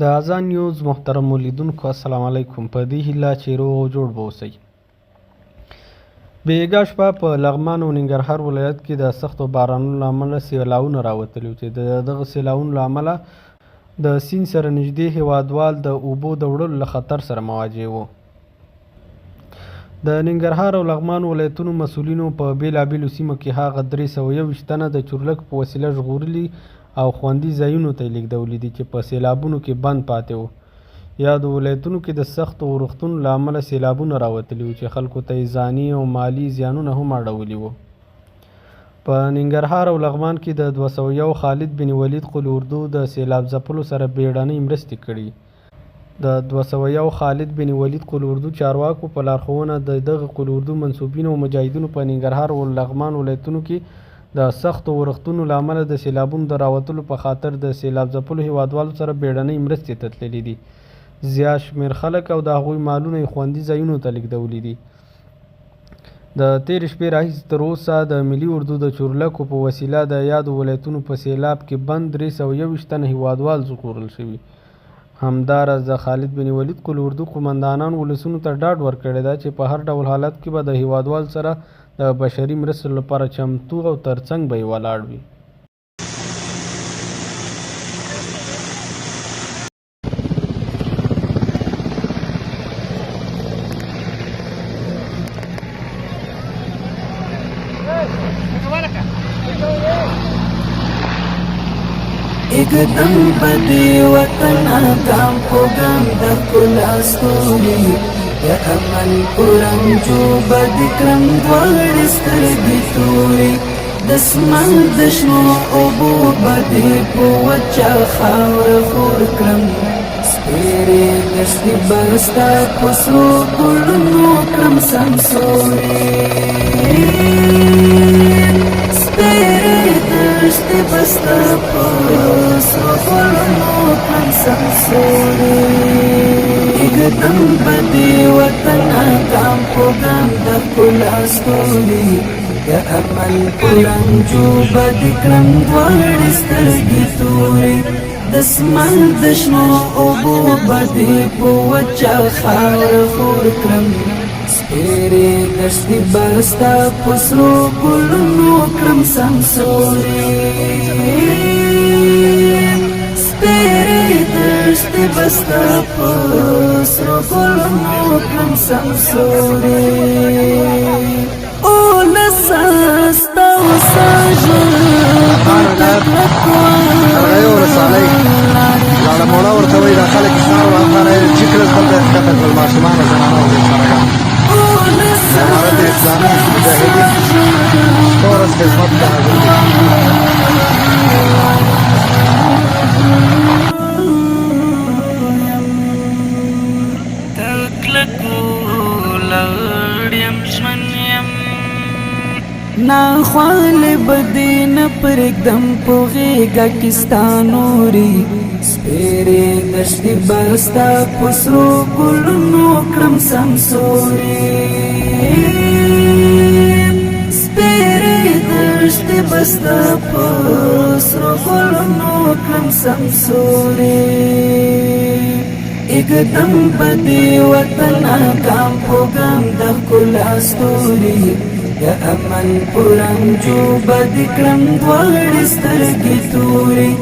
د اذان نیوز محترم ولیدونکو السلام علیکم. په دې هیله چې روغ او جوړ به اوسئ. بیګا شپه په لغمان او ننګرهار ولایت کې د سختو بارانونو له امله سیلاوونه راوتلي وو چې دغه سیلاوونو له امله د سیند سره نږدې هیوادوال د اوبو د وړلو له خطر سره مواجه وو. د ننګرهار او لغمان ولایتونو مسؤلینو په بیلابیلو سیمو کې هغه 321 تنه د چورلک په وسیله ژغورلي او خوندي ځایونو ته یې لیږدولي دي چې په سیلابونو کې بند پاتې وو. یا د ولایتونو کې د سختو اورښتونو له امله سیلابونه راوتلي وو چې خلکو ته یې ځاني او مالي زیانونه هم اړولي وو. په ننګرهار او لغمان کې د 201 خالد بن ولید قل اردو د سیلاب ځپلو سره بیړنۍ مرستې کړي. د 201 خالد بن ولید قل اردو چارواکو په لارښوونه د دغه قل اردو منصوبینو او مجاهدینو په ننګرهار او لغمان ولایتونو کې د سختو اورښتونو له امله د سیلابونو د راوتلو په خاطر د سیلاب ځپلو هیوادوالو سره بیړنۍ مرستې ته تللي دي. زیات شمېر خلک او د هغوی مالونه یې خوندي ځایونو ته لیږدولي دي. د تېرې شپې راهیسې تر اوسه د ملي اردو د چورلکو په وسیله د یادو ولایتونو په سیلاب کې بند 321 تنه هیوادوال ژغورل شوي. همداراز د خالد بن ولید قل اردو قومندانان ولسونو ته ډاډ ورکړی ده چې په هر ډول حالت کې به د هیوادوال سره د بشري مرستو لپاره چمتو او ترڅنګ به یې ولاړ وي. एकदम बदे वतन काम को गम दकुलास्तोरी या अमन पुरम जो बदिक्रम द्वार स्तरगी तोरी दसमन दशनो ओबो बदे पो वच्चा खावर खोर क्रम स्पेरे दस्ती बरस्ता पुसरो गुलनो क्रम समसोरी दस्ती बस्ता पुसरो गुलनो क्रम समसोरी एकदम बदे वतन काम को गम दकुलास्तोरी या अमल पुरम जो बदिक्रम द्वार स्तरगी तोरी दसमन दशनो ओबो बदे पो वच्चा खावर खोर क्रम स्पेरे दस्ती बरस्ता पुसरो गुलनो क्रम समसोरी दस्ती बस्ता पुसरो गुलनो क्रम समसोरी ओ लसस्ता वसाजर لاړه موړه ورته وایي دا خلک سهار وختانه چې کله خپل د ښکته کړل ماشومان او زنانه او سرګان امارت اسلامي مجاهدین شپه ورځ خدمت ته حاضر دي. نا خوال بدین پر एकदम پوغیگا کستانوری سپیره دشتی برستا پسرو گلنو کرم سمسوری سپیره دشتی بستا پسرو گلنو کرم سمسوری एकदम بدی وطن کام پوگم دخل استوری یا امن پرم جو بدکرم دوار سترگی توری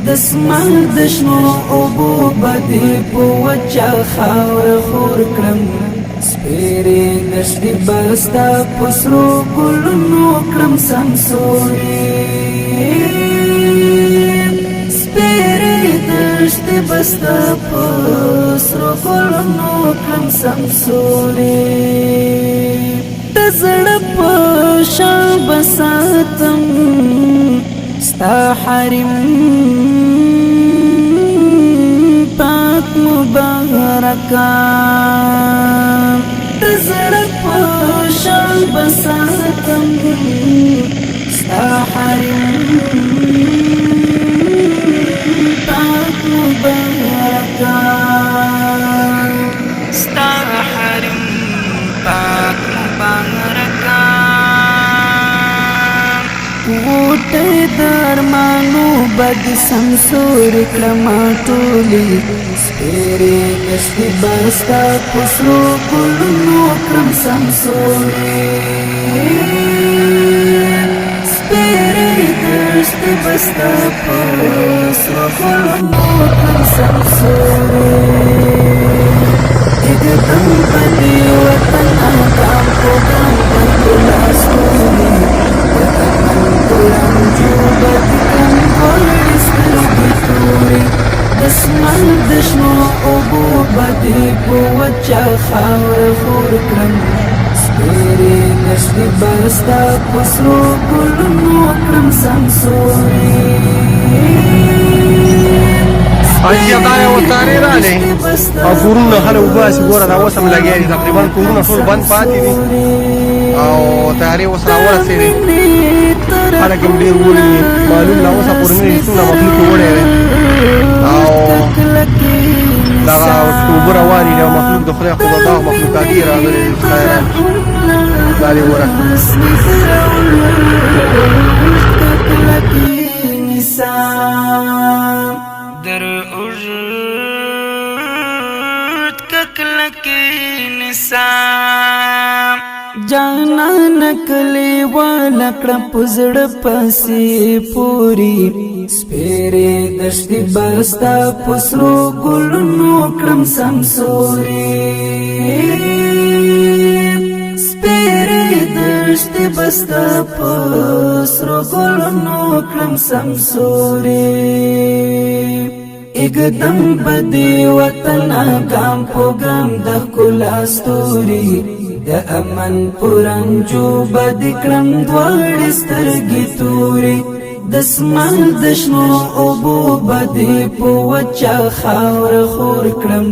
دسمن دشنو اوبو بدی پو وچا خاور خور کرم سپیری دشتی بستا پسرو گلنو کرم سمسوری سپیری دشتی بستا پسرو گلنو کرم سمسوری زړه په شان بساتم ستا حرم پاک مبارکا زړه په شان بساتم ستا حرم پاک مبارکا ستا حرم پاک غوټه درمانو بد سمسور کلما ټولی سپیرې دشتې بستا پسرو ګلونو کړم سمسورې سپیرې دشتې بستا پسرو ګلونو کړم سمسورې एकदम बदी वतन काम को काम बदला सोनी वतन पुरम जो बद कम कोलिस की पूरी दसमन दशनो ओबो बदी को वच्चा खावर फूर क्रम स्पेरे नश्ती बरस्ता पसरो गुलनो क्रम संसोरी اجي دا یو تاری راځي او کورونه خلک وباسي ګوره دا اوس هم لګیا دي تقریبا کورونه ټول بند پاتې دي او تاری اوس راورسېدي خلک هم ډېر ولي معلوم نه اوسه پورې نه څومره مخلوق وړی دی او دغه اوبه روانې دي او مخلوق د خدای خو به دغه مخلوقات یې راغلي دي خیران دا دې وره در اوجد ککلکی نسام جانا نکلی والکڑا پزڑ پسی پوری سپیرے دشتی بستا پسرو گلنو کڑم سمسوری سپیرے دشتی بستا پسرو گلنو کڑم سمسوری एकदम बदी वतन गाम पो गाम द कुलास्तूरी द अमन पुरम जो बदी क्रम द्वार स्तरगी तूरी दसमान दशनो ओबो बदी पो वच्चा खावर खور क्रम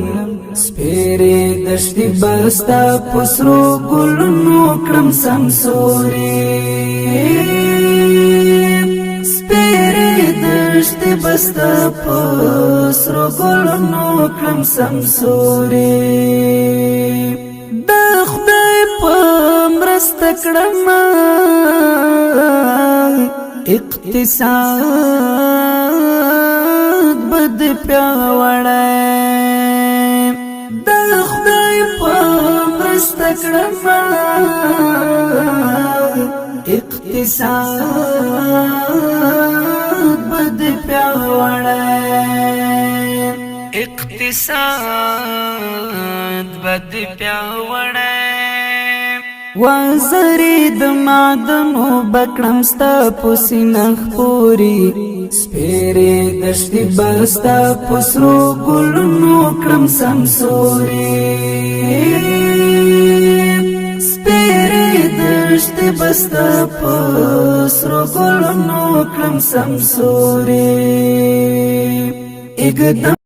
स्पेरे दशती बस्ता पसरो गुलनो क्रम समसोरी دشتې بستا پسرو ګلونو کړم سمسورې د خدای په مرسته کړم اقتصاد بد پیاوړی د خدای په مرسته کړم اقتصاد بد پیاوړی اقتصاد بد پیاوړی وزری د معدنو بکړم ستا پسینخ پوری سپیرې دشتې بستا پسرو ګلونو کړم سمسورې دشتې بستا پسرو ګلونو کړم سمسورې एकदम